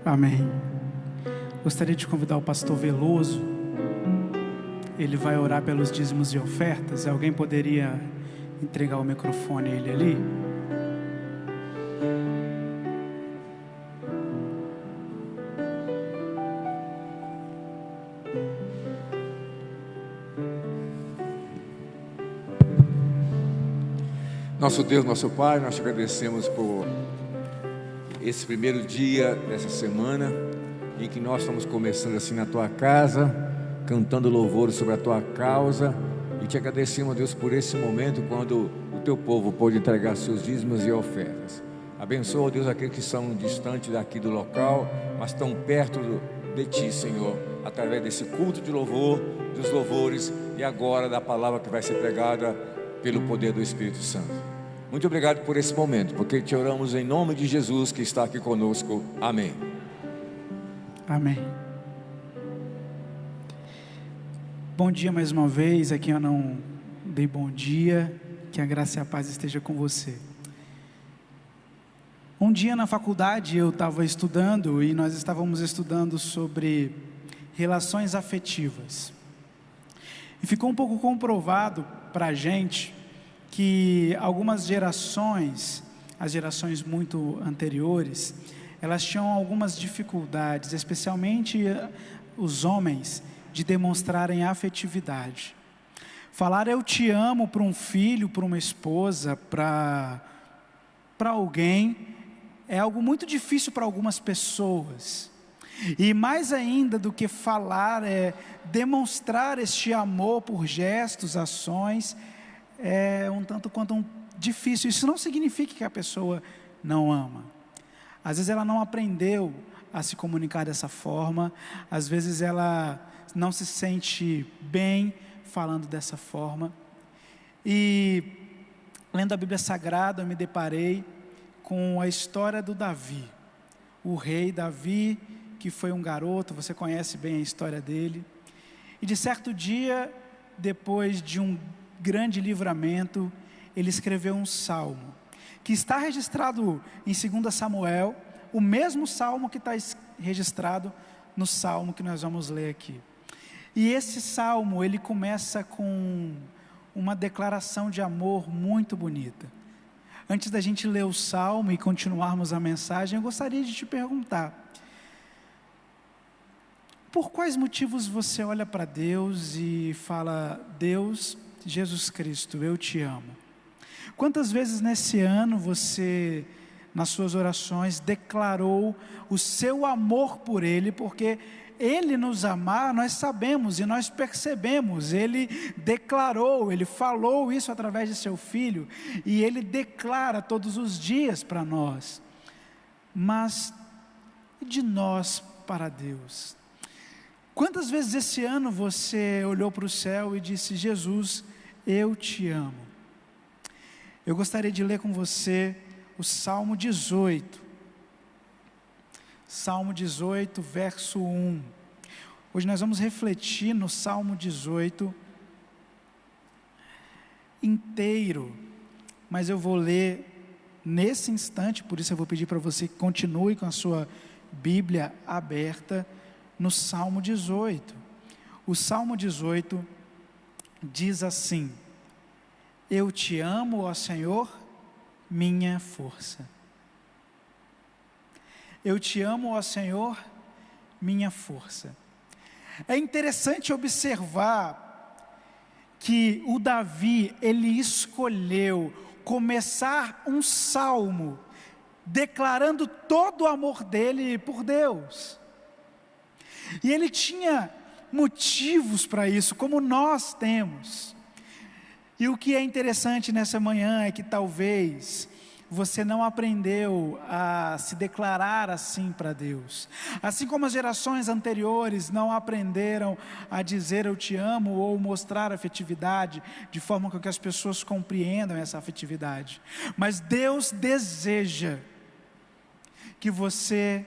Amém. Gostaria de convidar o pastor Veloso. Ele vai orar pelos dízimos e ofertas. Alguém poderia entregar o microfone a ele ali? Nosso Deus, nosso Pai, nós te agradecemos por esse primeiro dia dessa semana, em que nós estamos começando assim na Tua casa, cantando louvores sobre a Tua causa, e te agradecemos, Deus, por esse momento, quando o Teu povo pôde entregar seus dízimos e ofertas. Abençoa, Deus, aqueles que são distantes daqui do local, mas estão perto de Ti, Senhor, através desse culto de louvor, dos louvores, e agora da palavra que vai ser pregada pelo poder do Espírito Santo. Muito obrigado por esse momento, porque te oramos em nome de Jesus que está aqui conosco. Amém. Amém. Bom dia mais uma vez. Aqui eu não dei bom dia. Que a graça e a paz esteja com você. Um dia na faculdade eu estava estudando e nós estávamos estudando sobre relações afetivas. E ficou um pouco comprovado para a gente que algumas gerações, as gerações muito anteriores, elas tinham algumas dificuldades, especialmente os homens, de demonstrarem afetividade. Falar eu te amo para um filho, para uma esposa, para alguém, é algo muito difícil para algumas pessoas. E mais ainda do que falar, é demonstrar este amor por gestos, ações, é um tanto quanto difícil. Isso não significa que a pessoa não ama. Às vezes ela não aprendeu a se comunicar dessa forma, às vezes ela não se sente bem falando dessa forma. E lendo a Bíblia Sagrada, eu me deparei com a história do Davi, o rei Davi, que foi um garoto, você conhece bem a história dele. E de certo dia, depois de um grande livramento, ele escreveu um salmo, que está registrado em 2 Samuel, o mesmo salmo que está registrado no salmo que nós vamos ler aqui. E esse salmo, ele começa com uma declaração de amor muito bonita. Antes da gente ler o salmo e continuarmos a mensagem, eu gostaria de te perguntar: por quais motivos você olha para Deus e fala: Deus, Jesus Cristo, eu te amo? Quantas vezes nesse ano você, nas suas orações, declarou o seu amor por Ele? Porque Ele nos amar, nós sabemos e nós percebemos. Ele declarou, Ele falou isso através de seu Filho, e Ele declara todos os dias para nós. Mas de nós para Deus? Quantas vezes esse ano você olhou para o céu e disse: Jesus, eu te amo? Eu gostaria de ler com você o Salmo 18. Salmo 18, verso 1. Hoje nós vamos refletir no Salmo 18 inteiro, mas eu vou ler nesse instante, por isso eu vou pedir para você que continue com a sua Bíblia aberta no Salmo 18. O Salmo 18 diz assim: eu te amo, ó Senhor, minha força. Eu te amo, ó Senhor, minha força. É interessante observar que o Davi, ele escolheu começar um salmo declarando todo o amor dele por Deus. E ele tinha motivos para isso, como nós temos. E o que é interessante nessa manhã é que talvez você não aprendeu a se declarar assim para Deus. Assim como as gerações anteriores não aprenderam a dizer eu te amo ou mostrar afetividade de forma com que as pessoas compreendam essa afetividade. Mas Deus deseja que você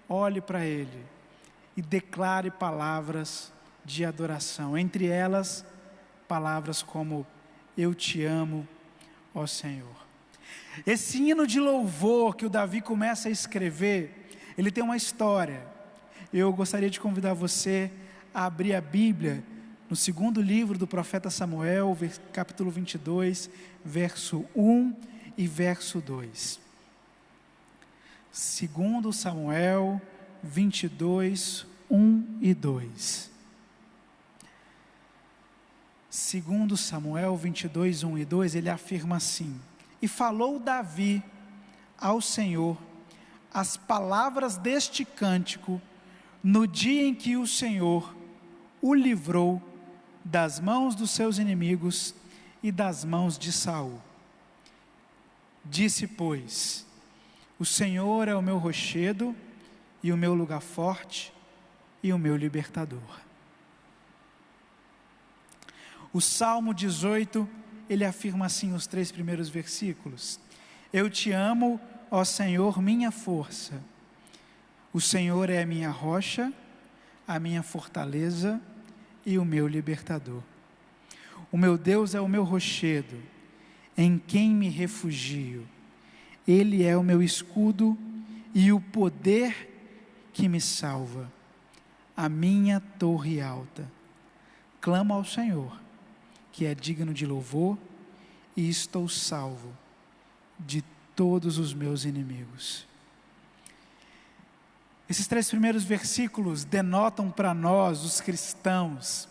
olhe para Ele e declare palavras de adoração. Entre elas, palavras como eu te amo, ó Senhor. Esse hino de louvor que o Davi começa a escrever ele tem uma história. Eu gostaria de convidar você a abrir a Bíblia no segundo livro do profeta Samuel, capítulo 22, verso 1 e verso 2. Segundo Samuel 22, 1 e 2. Segundo Samuel 22, 1 e 2, ele afirma assim: E falou Davi ao Senhor as palavras deste cântico no dia em que o Senhor o livrou das mãos dos seus inimigos e das mãos de Saul. Disse, pois: O Senhor é o meu rochedo e o meu lugar forte e o meu libertador. O Salmo 18, ele afirma assim os 3 primeiros versículos: Eu te amo, ó Senhor, minha força. O Senhor é a minha rocha, a minha fortaleza e o meu libertador. O meu Deus é o meu rochedo, em quem me refugio. Ele é o meu escudo e o poder que me salva. A minha torre alta. Clamo ao Senhor, que é digno de louvor, e estou salvo de todos os meus inimigos. Esses 3 primeiros versículos denotam para nós, os cristãos,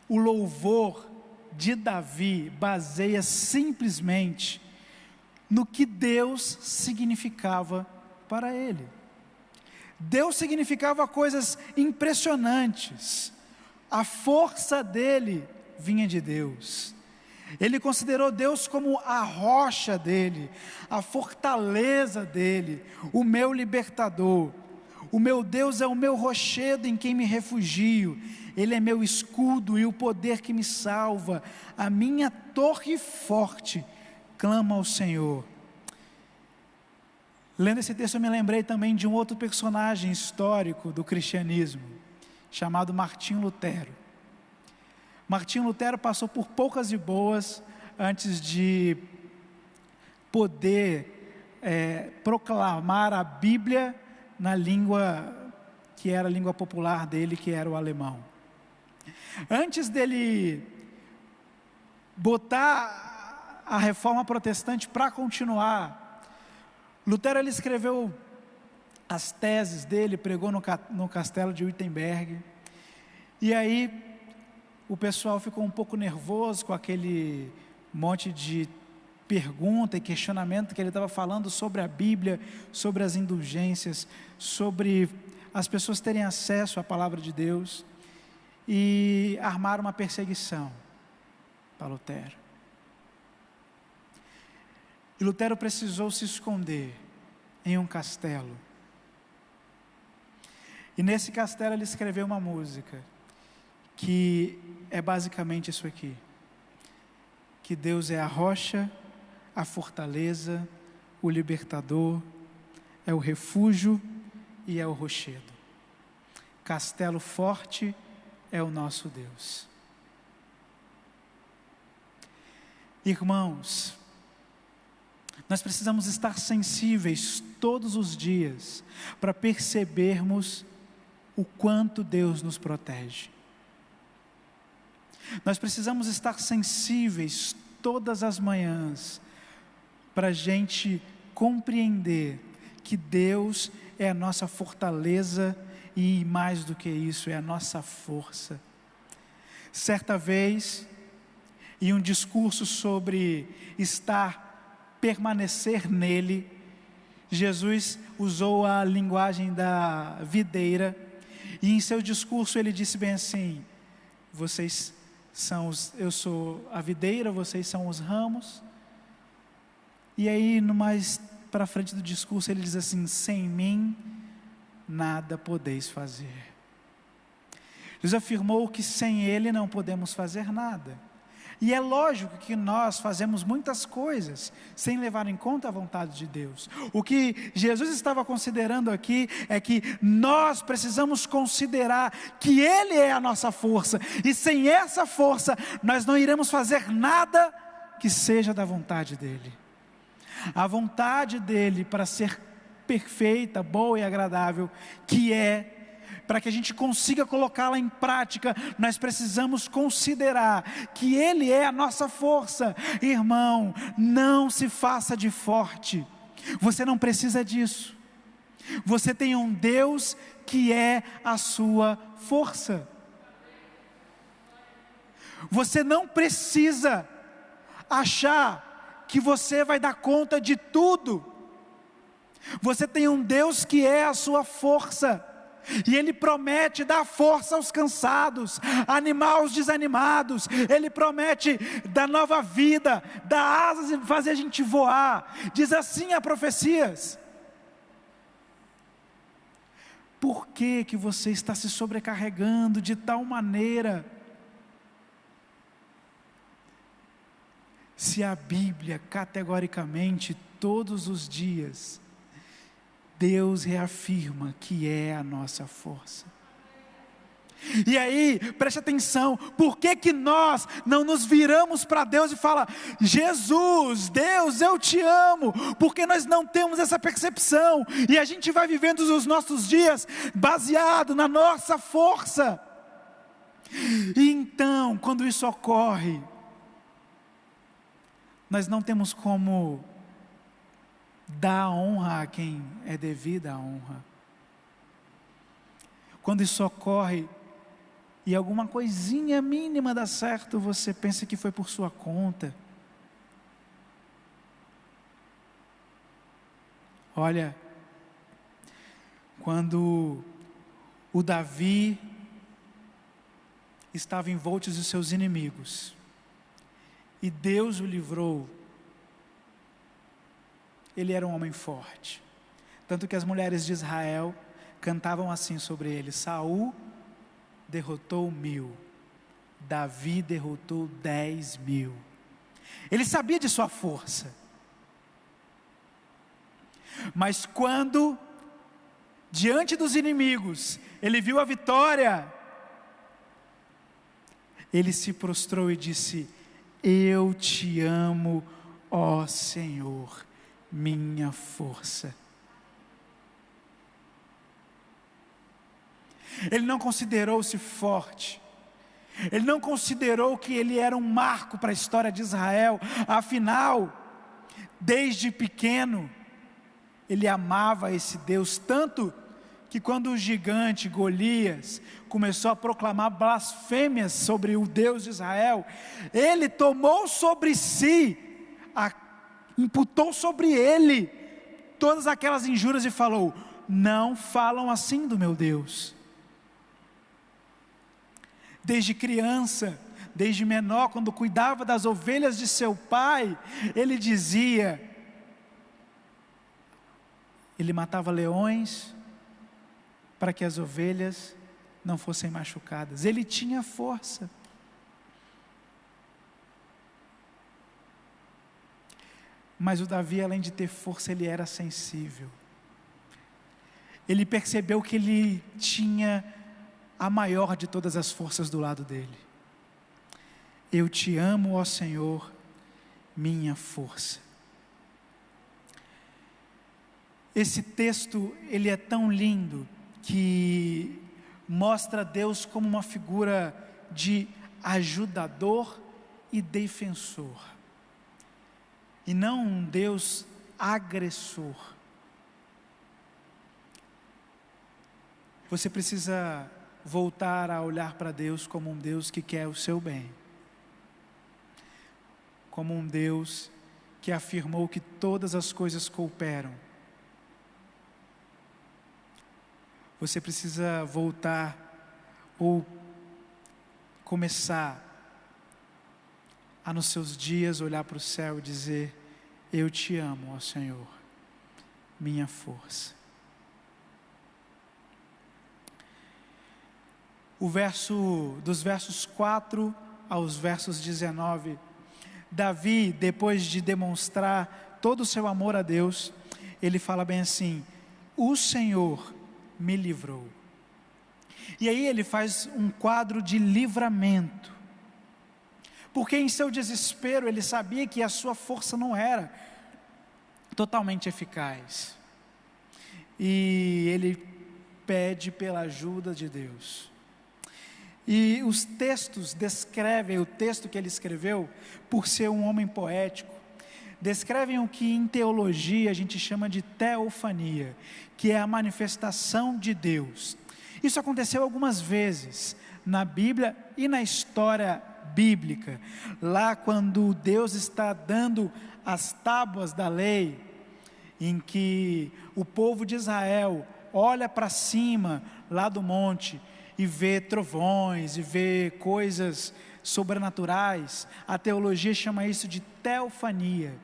o louvor de Davi baseia simplesmente no que Deus significava para ele. Deus significava coisas impressionantes. A força dele vinha de Deus. Ele considerou Deus como a rocha dele, a fortaleza dele, o meu libertador. O meu Deus é o meu rochedo em quem me refugio. Ele é meu escudo e o poder que me salva. A minha torre forte clama ao Senhor. Lendo esse texto eu me lembrei também de um outro personagem histórico do cristianismo, chamado Martinho Lutero. Martinho Lutero passou por poucas e boas antes de poder proclamar a Bíblia na língua que era a língua popular dele, que era o alemão. Antes dele botar a reforma protestante para continuar, Lutero ele escreveu as teses dele, pregou no castelo de Wittenberg, e aí o pessoal ficou um pouco nervoso com aquele monte de pergunta e questionamento que ele estava falando sobre a Bíblia, sobre as indulgências, sobre as pessoas terem acesso à palavra de Deus, e armaram uma perseguição para Lutero. E Lutero precisou se esconder em um castelo. E nesse castelo ele escreveu uma música, que é basicamente isso aqui: que Deus é a rocha, a fortaleza, o libertador, é o refúgio e é o rochedo. Castelo forte é o nosso Deus. Irmãos, nós precisamos estar sensíveis todos os dias para percebermos o quanto Deus nos protege. Nós precisamos estar sensíveis todas as manhãs para a gente compreender que Deus é a nossa fortaleza e, mais do que isso, é a nossa força. Certa vez, em um discurso sobre permanecer nele, Jesus usou a linguagem da videira, e em seu discurso ele disse bem assim: eu sou a videira, vocês são os ramos. E aí, no mais para frente do discurso, ele diz assim: sem mim nada podeis fazer. Jesus afirmou que sem ele não podemos fazer nada. E é lógico que nós fazemos muitas coisas sem levar em conta a vontade de Deus. O que Jesus estava considerando aqui é que nós precisamos considerar que Ele é a nossa força, e sem essa força nós não iremos fazer nada que seja da vontade dEle. A vontade dEle para ser perfeita, boa e agradável, que é, para que a gente consiga colocá-la em prática, nós precisamos considerar que Ele é a nossa força. Irmão, não se faça de forte, você não precisa disso. Você tem um Deus que é a sua força. Você não precisa achar que você vai dar conta de tudo. Você tem um Deus que é a sua força, e Ele promete dar força aos cansados, animar os desanimados. Ele promete dar nova vida, dar asas e fazer a gente voar. Diz assim a profecias. Por que que você está se sobrecarregando de tal maneira? Se a Bíblia, categoricamente, todos os dias, Deus reafirma que é a nossa força. E aí, preste atenção, por que que nós não nos viramos para Deus e fala: Jesus, Deus, eu te amo? Porque nós não temos essa percepção, e a gente vai vivendo os nossos dias baseado na nossa força. E então, quando isso ocorre, nós não temos como dar honra a quem é devida a honra. Quando isso ocorre e alguma coisinha mínima dá certo, você pensa que foi por sua conta. Olha, quando o Davi estava envolto dos seus inimigos, e Deus o livrou, ele era um homem forte, tanto que as mulheres de Israel cantavam assim sobre ele: Saul derrotou 1000, Davi derrotou 10.000. Ele sabia de sua força, mas quando diante dos inimigos ele viu a vitória, ele se prostrou e disse: eu te amo, ó Senhor, minha força. Ele não considerou-se forte, ele não considerou que ele era um marco para a história de Israel. Afinal, desde pequeno, ele amava esse Deus, tanto que quando o gigante Golias começou a proclamar blasfêmias sobre o Deus de Israel, ele tomou sobre si, imputou sobre ele todas aquelas injúrias e falou: não falam assim do meu Deus. Desde criança, desde menor, quando cuidava das ovelhas de seu pai, ele dizia, ele matava leões para que as ovelhas não fossem machucadas. Ele tinha força. Mas o Davi, além de ter força, ele era sensível. Ele percebeu que ele tinha a maior de todas as forças do lado dele. Eu te amo, ó Senhor, minha força. Esse texto, ele é tão lindo, que mostra Deus como uma figura de ajudador e defensor, e não um Deus agressor. Você precisa voltar a olhar para Deus como um Deus que quer o seu bem, como um Deus que afirmou que todas as coisas cooperam. Você precisa voltar ou começar a nos seus dias olhar para o céu e dizer: eu te amo, ó Senhor, minha força. Dos versos 4 aos versos 19, Davi, depois de demonstrar todo o seu amor a Deus, ele fala bem assim: o Senhor me livrou. E aí ele faz um quadro de livramento, porque em seu desespero ele sabia que a sua força não era totalmente eficaz. e ele pede pela ajuda de Deus. E os textos descrevem, o texto que ele escreveu, por ser um homem poético, descrevem o que em teologia a gente chama de teofania, que é a manifestação de Deus. Isso aconteceu algumas vezes na Bíblia e na história bíblica. Lá quando Deus está dando as tábuas da lei, em que o povo de Israel olha para cima lá do monte e vê trovões e vê coisas sobrenaturais, a teologia chama isso de teofania.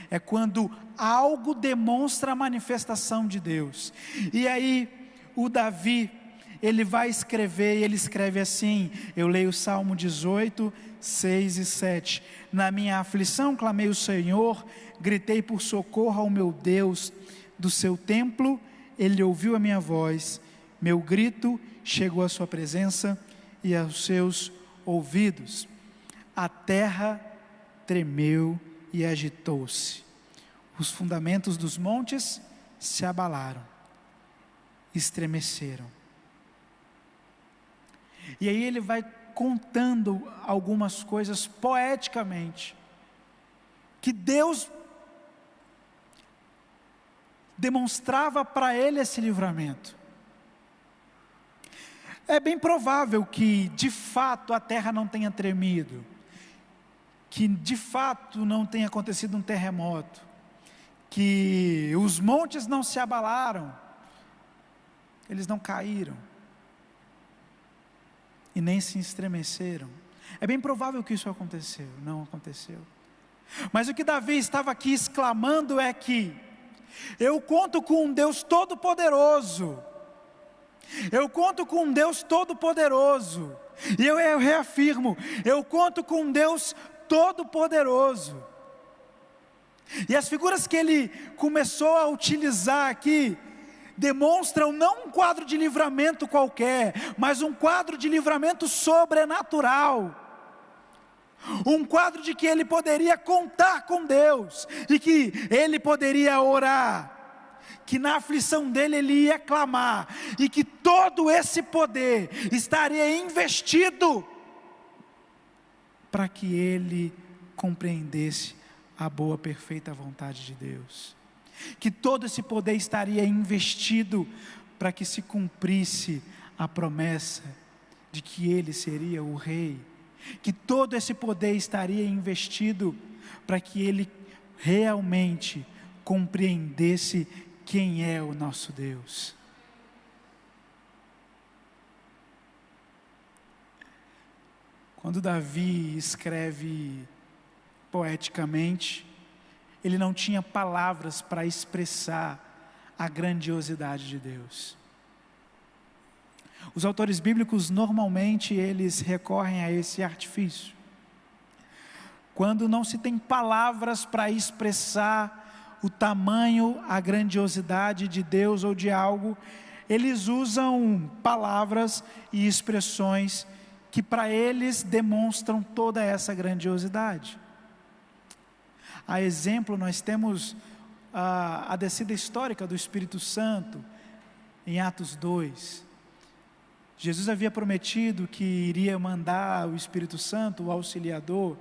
É quando algo demonstra a manifestação de Deus. E aí o Davi, ele vai escrever, e ele escreve assim, eu leio o Salmo 18, 6 e 7, na minha aflição clamei o Senhor, gritei por socorro ao meu Deus, do seu templo ele ouviu a minha voz, meu grito chegou à sua presença e aos seus ouvidos. A terra tremeu e agitou-se, os fundamentos dos montes se abalaram, estremeceram. E aí ele vai contando algumas coisas poeticamente, que Deus demonstrava para ele esse livramento. É bem provável que de fato a terra não tenha tremido, que de fato não tenha acontecido um terremoto, que os montes não se abalaram, eles não caíram e nem se estremeceram. É bem provável que isso aconteceu, não aconteceu. Mas o que Davi estava aqui exclamando é que eu conto com um Deus todo-poderoso, eu conto com um Deus todo-poderoso, e eu reafirmo, eu conto com um Deus todo-poderoso. E as figuras que ele começou a utilizar aqui, demonstram não um quadro de livramento qualquer, mas um quadro de livramento sobrenatural. Um quadro de que ele poderia contar com Deus, e que ele poderia orar, que na aflição dele ele ia clamar, e que todo esse poder estaria investido para que ele compreendesse a boa, perfeita vontade de Deus, que todo esse poder estaria investido para que se cumprisse a promessa de que ele seria o rei, que todo esse poder estaria investido para que ele realmente compreendesse quem é o nosso Deus. Quando Davi escreve poeticamente, ele não tinha palavras para expressar a grandiosidade de Deus. Os autores bíblicos normalmente eles recorrem a esse artifício. Quando não se tem palavras para expressar o tamanho, a grandiosidade de Deus ou de algo, eles usam palavras e expressões que para eles demonstram toda essa grandiosidade. A exemplo, nós temos a descida histórica do Espírito Santo em Atos 2. Jesus havia prometido que iria mandar o Espírito Santo, o Auxiliador,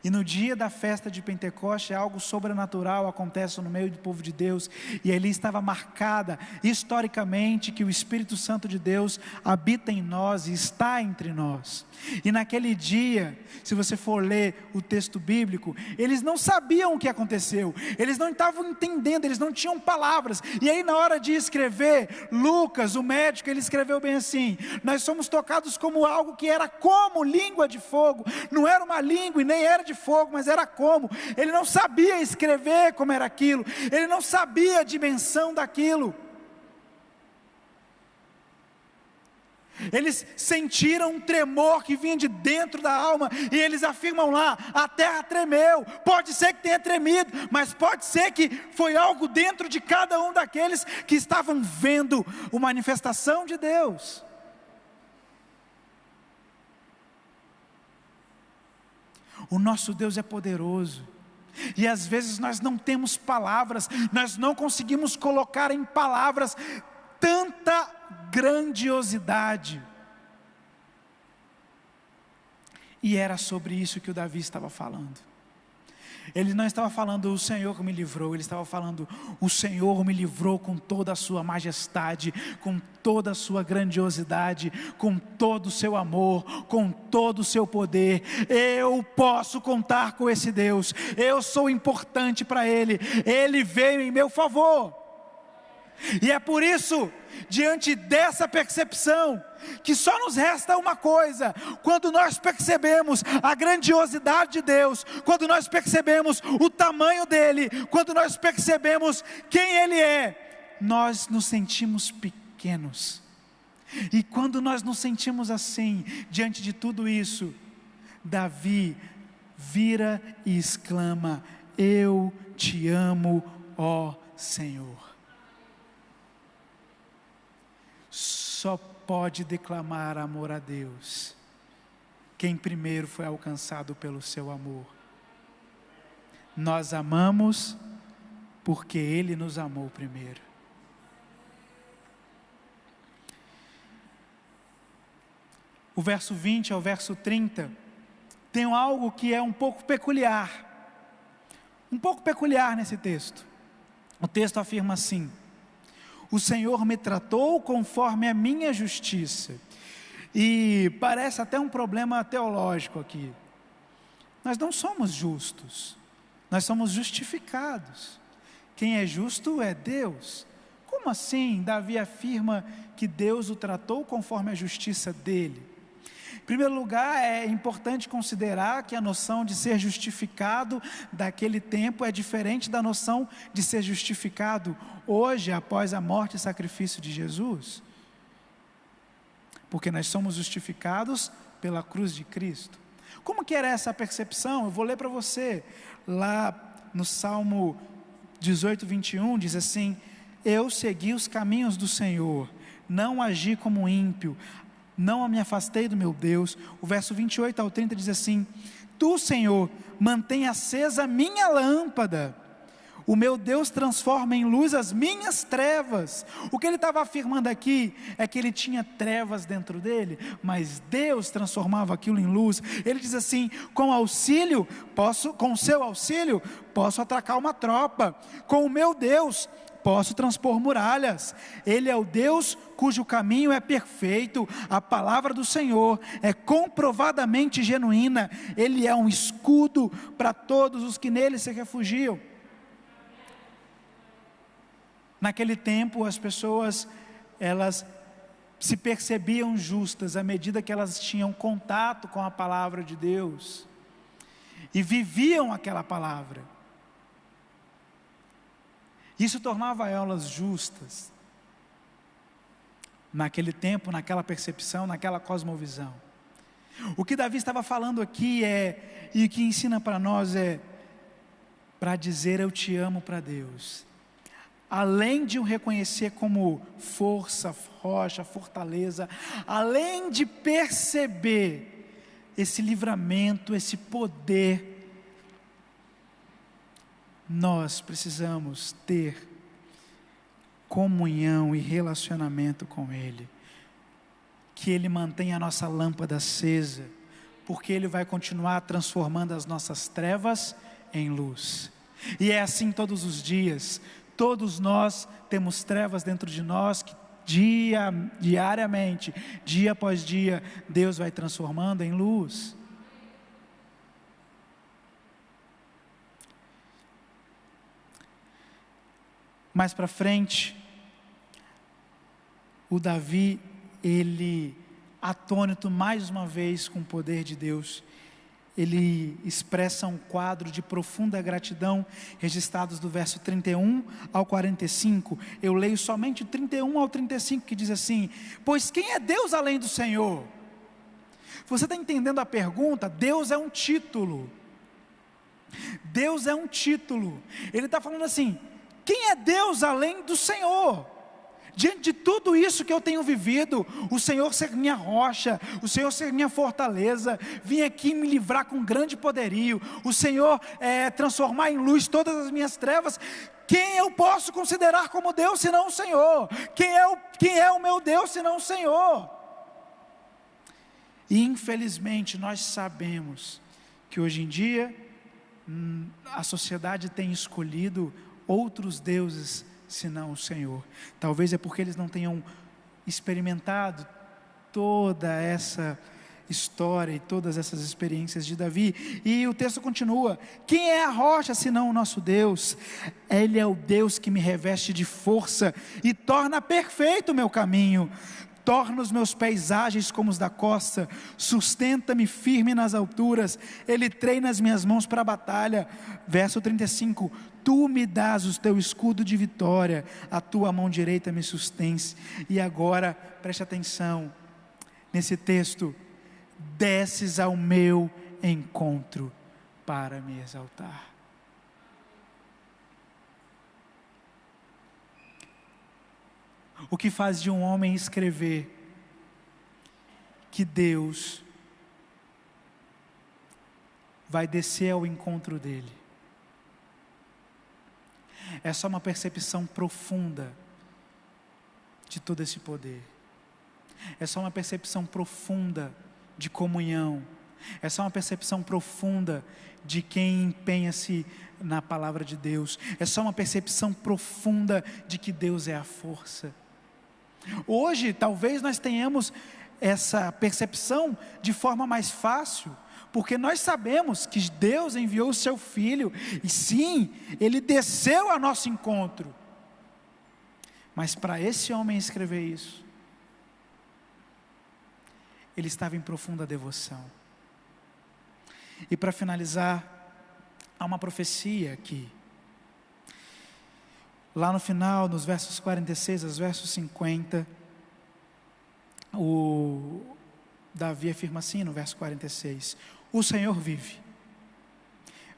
e no dia da festa de Pentecoste algo sobrenatural acontece no meio do povo de Deus, e ali estava marcada historicamente que o Espírito Santo de Deus habita em nós e está entre nós. E naquele dia, se você for ler o texto bíblico, eles não sabiam o que aconteceu, eles não estavam entendendo, eles não tinham palavras. E aí na hora de escrever, Lucas, o médico, ele escreveu bem assim: nós somos tocados como algo que era como língua de fogo. Não era uma língua e nem era de fogo, mas era como. Ele não sabia escrever como era aquilo, ele não sabia a dimensão daquilo. Eles sentiram um tremor que vinha de dentro da alma, e eles afirmam lá: a terra tremeu. Pode ser que tenha tremido, mas pode ser que foi algo dentro de cada um daqueles que estavam vendo a manifestação de Deus. O nosso Deus é poderoso, E às vezes nós não temos palavras, nós não conseguimos colocar em palavras tanta grandiosidade. E era sobre isso que o Davi estava falando. Ele não estava falando, o Senhor me livrou. Ele estava falando, o Senhor me livrou com toda a sua majestade, com toda a sua grandiosidade, com todo o seu amor, com todo o seu poder. Eu posso contar com esse Deus. Eu sou importante para Ele. Ele veio em meu favor. E é por isso, diante dessa percepção, que só nos resta uma coisa: quando nós percebemos a grandiosidade de Deus, quando nós percebemos o tamanho dEle, quando nós percebemos quem Ele é, nós nos sentimos pequenos. E quando nós nos sentimos assim, diante de tudo isso, Davi vira e exclama: eu te amo, ó Senhor. Só pode declamar amor a Deus quem primeiro foi alcançado pelo seu amor. Nós amamos porque Ele nos amou primeiro. O verso 20 ao verso 30 tem algo que é um pouco peculiar nesse texto. O texto afirma assim: o Senhor me tratou conforme a minha justiça. E parece até um problema teológico aqui. Nós não somos justos, nós somos justificados. Quem é justo é Deus. Como assim Davi afirma que Deus o tratou conforme a justiça dele? Em primeiro lugar, é importante considerar que a noção de ser justificado daquele tempo é diferente da noção de ser justificado hoje, após a morte e sacrifício de Jesus. Porque nós somos justificados pela cruz de Cristo. Como que era essa percepção? Eu vou ler para você, lá no Salmo 18, 21, diz assim: eu segui os caminhos do Senhor, não agi como ímpio, não me afastei do meu Deus. O verso 28 ao 30 diz assim: tu, Senhor, mantém acesa a minha lâmpada, o meu Deus transforma em luz as minhas trevas. O que ele estava afirmando aqui é que ele tinha trevas dentro dele, mas Deus transformava aquilo em luz. Ele diz assim: com o seu auxílio posso atracar uma tropa, com o meu Deus posso transpor muralhas. Ele é o Deus cujo caminho é perfeito, a palavra do Senhor é comprovadamente genuína, Ele é um escudo para todos os que nele se refugiam. Naquele tempo as pessoas, elas se percebiam justas à medida que elas tinham contato com a palavra de Deus, e viviam aquela palavra. Isso tornava elas justas, naquele tempo, naquela percepção, naquela cosmovisão. O que Davi estava falando aqui e o que ensina para nós é, para dizer eu te amo para Deus, além de o reconhecer como força, rocha, fortaleza, além de perceber esse livramento, esse poder, nós precisamos ter comunhão e relacionamento com Ele, que Ele mantenha a nossa lâmpada acesa, porque Ele vai continuar transformando as nossas trevas em luz. E é assim todos os dias. Todos nós temos trevas dentro de nós que diariamente, dia após dia, Deus vai transformando em luz. Mais para frente, o Davi, ele, atônito mais uma vez com o poder de Deus, ele expressa um quadro de profunda gratidão, registrados do verso 31 ao 45, eu leio somente o 31 ao 35, que diz assim: pois quem é Deus além do Senhor? Você está entendendo a pergunta? Deus é um título, Deus é um título, ele está falando assim: quem é Deus além do Senhor? diante de tudo isso que eu tenho vivido, o Senhor ser minha rocha, o Senhor ser minha fortaleza, vir aqui me livrar com grande poderio, o Senhor transformar em luz todas as minhas trevas. Quem eu posso considerar como Deus senão o Senhor? Quem é o meu Deus senão o Senhor? E infelizmente nós sabemos que hoje em dia a sociedade tem escolhido outros deuses senão o Senhor. Talvez é porque eles não tenham experimentado toda essa história e todas essas experiências de Davi. E o texto continua: quem é a rocha senão o nosso Deus? Ele é o Deus que me reveste de força e torna perfeito o meu caminho. Torna os meus pés ágeis como os da costa, sustenta-me firme nas alturas, Ele treina as minhas mãos para a batalha. Verso 35, Tu me dás o teu escudo de vitória, a tua mão direita me sustente. E agora, preste atenção, nesse texto, desces ao meu encontro para me exaltar. O que faz de um homem escrever que Deus vai descer ao encontro dele? É só uma percepção profunda de todo esse poder. É só uma percepção profunda de comunhão. É só uma percepção profunda de quem empenha-se na palavra de Deus. É só uma percepção profunda de que Deus é a força. Hoje, talvez nós tenhamos essa percepção de forma mais fácil, porque nós sabemos que Deus enviou o seu Filho, e sim, Ele desceu ao nosso encontro. Mas para esse homem escrever isso, ele estava em profunda devoção. E para finalizar, há uma profecia aqui. Lá no final, nos versos 46 aos versos 50, o Davi afirma assim no verso 46: O Senhor vive,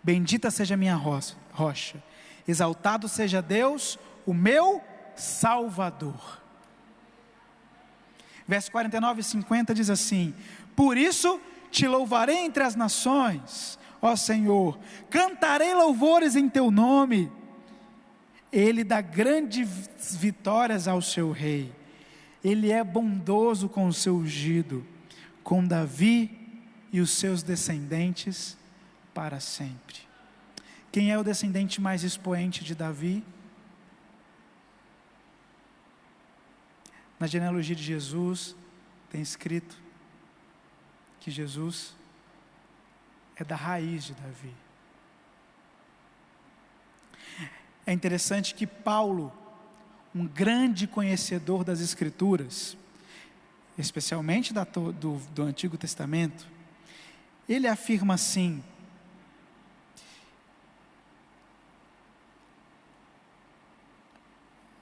bendita seja a minha rocha, exaltado seja Deus, o meu Salvador. Verso 49 e 50 diz assim: Por isso te louvarei entre as nações, ó Senhor, cantarei louvores em teu nome. Ele dá grandes vitórias ao seu rei, Ele é bondoso com o seu ungido, com Davi e os seus descendentes para sempre. Quem é o descendente mais expoente de Davi? Na genealogia de Jesus tem escrito que Jesus é da raiz de Davi. É interessante que Paulo, um grande conhecedor das Escrituras, especialmente do Antigo Testamento, ele afirma assim: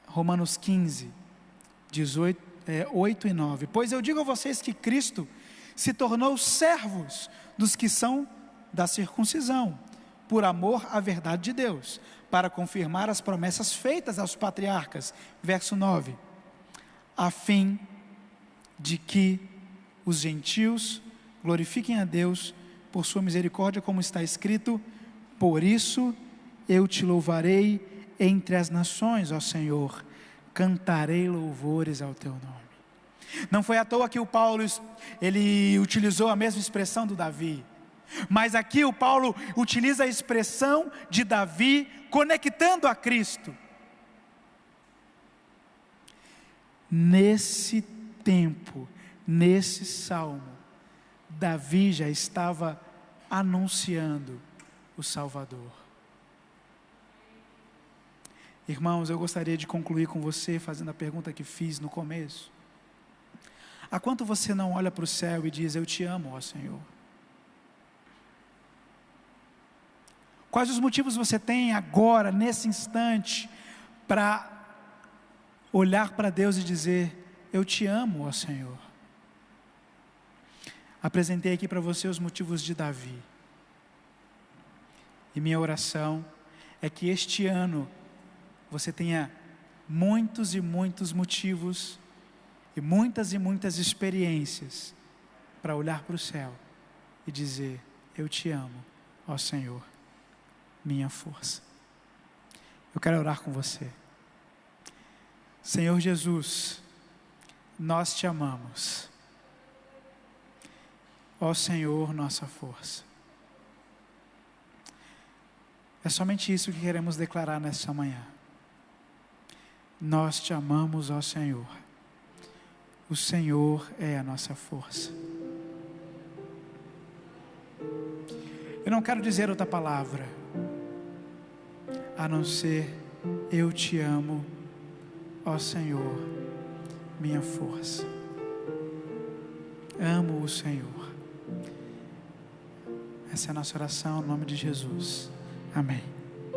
Romanos 15, 8 e 9: Pois eu digo a vocês que Cristo se tornou servos dos que são da circuncisão, por amor à verdade de Deus, para confirmar as promessas feitas aos patriarcas. Verso 9: a fim de que os gentios glorifiquem a Deus por sua misericórdia, como está escrito: por isso eu te louvarei entre as nações, ó Senhor, cantarei louvores ao teu nome. Não foi à toa que o Paulo, ele utilizou a mesma expressão do Davi, mas aqui o Paulo utiliza a expressão de Davi conectando a Cristo. Nesse tempo, nesse salmo, Davi já estava anunciando o Salvador. Irmãos, eu gostaria de concluir com você fazendo a pergunta que fiz no começo. Há quanto você não olha para o céu e diz: eu te amo, ó Senhor? Quais os motivos você tem agora, nesse instante, para olhar para Deus e dizer: eu te amo, ó Senhor? Apresentei aqui para você os motivos de Davi. E minha oração é que este ano você tenha muitos e muitos motivos e muitas experiências para olhar para o céu e dizer: eu te amo, ó Senhor, minha força. Eu quero orar com você. Senhor Jesus, nós te amamos, ó Senhor, nossa força. É somente isso que queremos declarar nesta manhã. Nós te amamos, ó Senhor. O Senhor é a nossa força. Eu não quero dizer outra palavra a não ser: eu te amo, ó Senhor, minha força. Amo o Senhor. Essa é a nossa oração, em nome de Jesus. Amém.